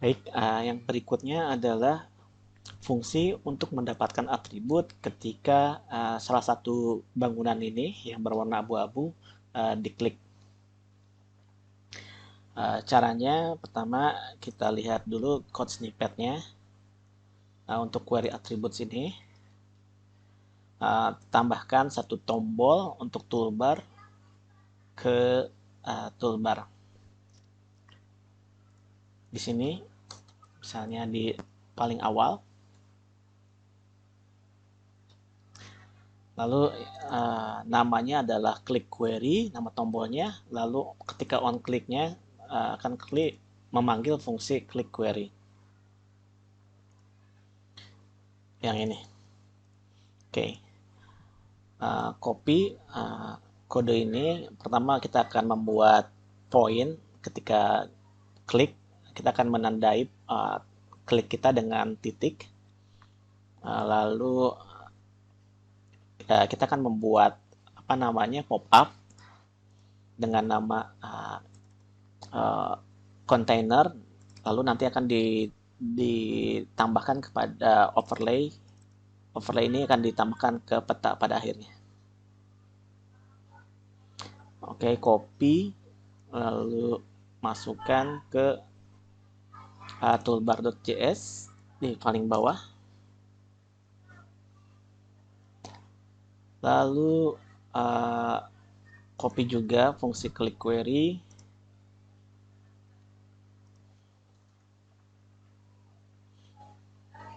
Baik, yang berikutnya adalah fungsi untuk mendapatkan atribut ketika salah satu bangunan ini yang berwarna abu-abu diklik. Caranya pertama kita lihat dulu code snippetnya. Untuk query atribut sini, tambahkan satu tombol untuk toolbar ke toolbar. Di sini, misalnya di paling awal, lalu namanya adalah click query, nama tombolnya, lalu ketika on click-nya akan klik memanggil fungsi click query. Yang ini. Oke. Copy kode ini, pertama kita akan membuat point ketika klik, kita akan menandai klik kita dengan titik. Lalu kita akan membuat apa namanya pop up dengan nama container, lalu nanti akan ditambahkan kepada overlay. Overlay ini akan ditambahkan ke peta pada akhirnya. Oke, copy, lalu masukkan ke toolbar.js di paling bawah. Lalu copy juga fungsi click query.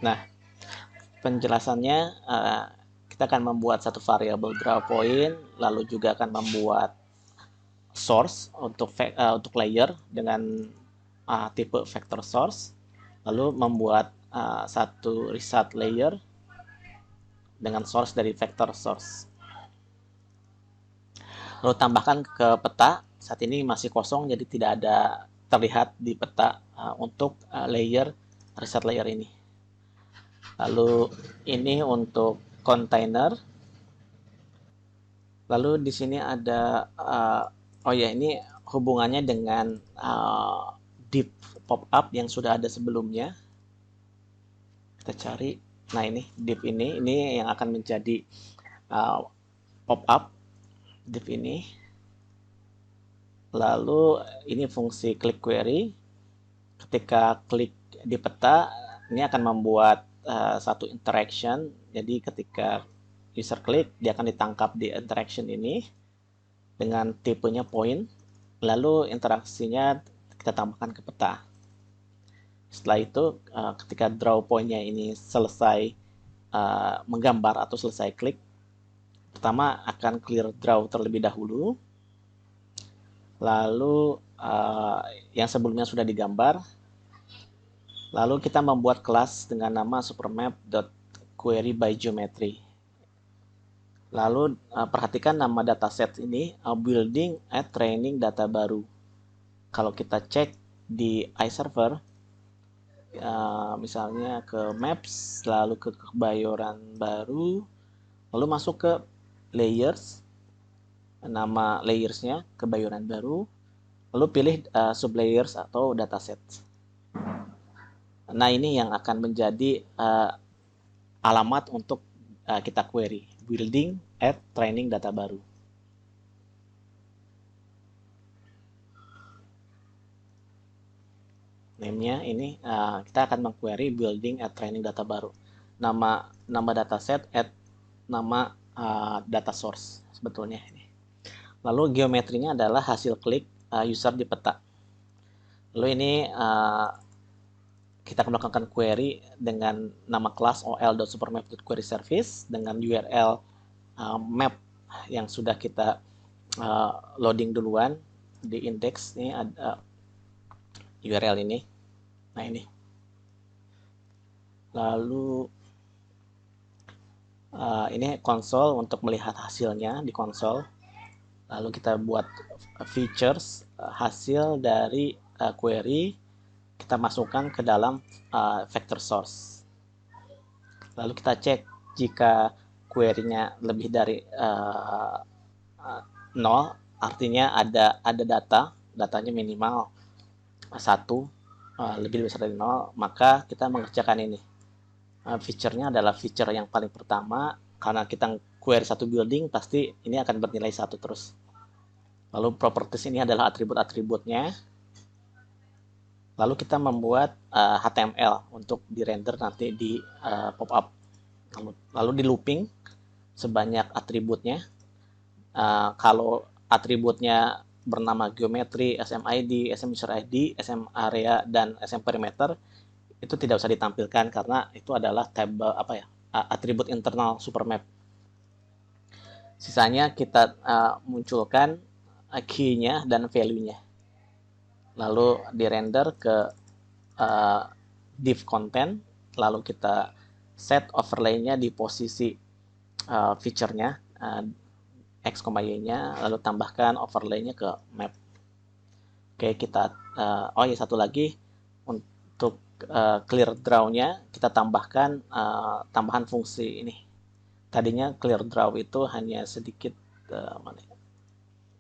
Nah, penjelasannya kita akan membuat satu variabel drawPoint, lalu juga akan membuat source untuk layer dengan tipe vector source, lalu membuat satu result layer dengan source dari vector source. Lalu tambahkan ke peta, saat ini masih kosong jadi tidak ada terlihat di peta untuk layer result layer ini. Lalu ini untuk container. Lalu di sini ada oh ya, ini hubungannya dengan div pop-up yang sudah ada sebelumnya. Kita cari. Nah, ini div ini yang akan menjadi pop-up div ini. Lalu ini fungsi click query. Ketika klik di peta, ini akan membuat satu interaction. Jadi ketika user klik, dia akan ditangkap di interaction ini dengan tipenya point. Lalu interaksinya kita tambahkan ke peta. Setelah itu, ketika draw point-nya ini selesai menggambar atau selesai klik, pertama akan clear draw terlebih dahulu. Lalu yang sebelumnya sudah digambar. Lalu kita membuat kelas dengan nama supermap.queryByGeometry. Lalu perhatikan nama dataset ini building at training data baru. Kalau kita cek di iServer, misalnya ke Maps, lalu ke kebayoran baru, lalu masuk ke layers, nama layersnya kebayoran baru, lalu pilih sublayers atau dataset. Nah, ini yang akan menjadi alamat untuk kita query, building at training data baru. Name-nya ini kita akan mengquery building at training data baru. Nama dataset at nama data source sebetulnya ini. Lalu geometrinya adalah hasil klik user di peta. Lalu ini kita akan melakukan query dengan nama kelas ol.supermap.queryService dengan URL map yang sudah kita loading duluan di index. Ini ada URL ini. Nah, ini. Lalu ini konsol untuk melihat hasilnya di konsol. Lalu kita buat features hasil dari query, kita masukkan ke dalam vector source. Lalu kita cek jika query-nya lebih dari 0, artinya ada datanya minimal 1. lebih besar dari 0, maka kita mengerjakan ini. Feature-nya adalah feature yang paling pertama, karena kita query satu building, pasti ini akan bernilai 1 terus. Lalu properties ini adalah atribut-atributnya. Lalu kita membuat HTML untuk di-render nanti di pop-up. Lalu di looping sebanyak atributnya. Kalau atributnya bernama geometri, SMID, SMUserID, SMArea, dan SMPerimeter, itu tidak usah ditampilkan karena itu adalah table atribut internal supermap. Sisanya kita munculkan key-nya dan value-nya. Lalu di-render ke div content, lalu kita set overlay-nya di posisi feature-nya, X, Y-nya, lalu tambahkan overlay-nya ke map. Oke, kita oh ya, satu lagi untuk clear draw-nya kita tambahkan tambahan fungsi ini. Tadinya clear draw itu hanya sedikit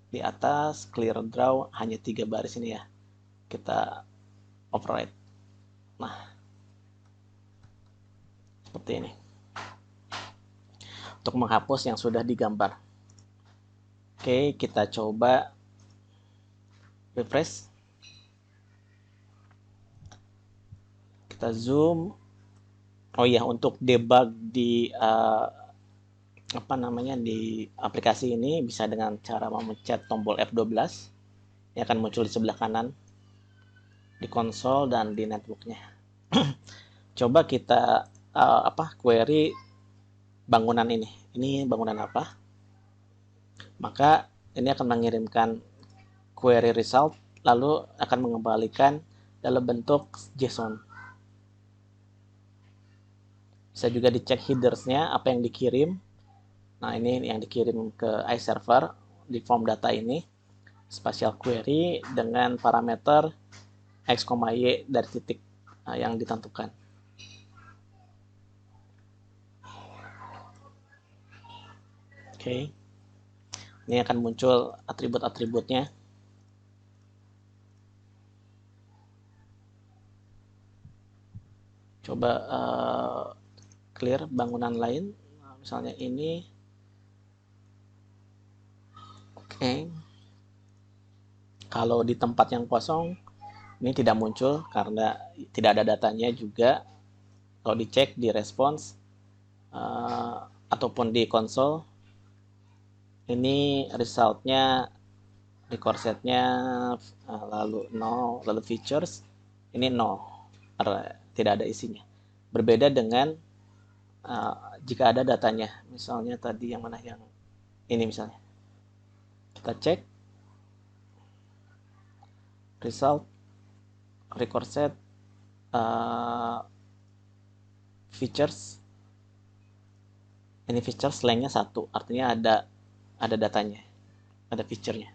di atas, clear draw hanya 3 baris ini ya. Kita override. Nah, seperti ini. Untuk menghapus yang sudah digambar. Oke, kita coba refresh. Kita zoom. Oh iya, untuk debug di di aplikasi ini bisa dengan cara memencet tombol F12. Ini akan muncul di sebelah kanan di konsol dan di netbooknya. Coba kita query bangunan ini. Ini bangunan apa? Maka ini akan mengirimkan query result, lalu akan mengembalikan dalam bentuk JSON. Bisa juga dicek headers-nya, apa yang dikirim. Nah, ini yang dikirim ke iServer di form data ini. Spatial query dengan parameter X, Y dari titik yang ditentukan. Oke. Ini akan muncul atribut-atributnya. Coba clear bangunan lain, misalnya ini. Oke. Kalau di tempat yang kosong ini tidak muncul karena tidak ada datanya juga. Kalau dicek di response ataupun di konsol, ini resultnya record setnya lalu 0, lalu features ini 0, tidak ada isinya. Berbeda dengan jika ada datanya, misalnya tadi yang mana, yang ini misalnya. Kita cek result, record set, features. Ini features lengthnya 1, artinya ada datanya, ada feature-nya.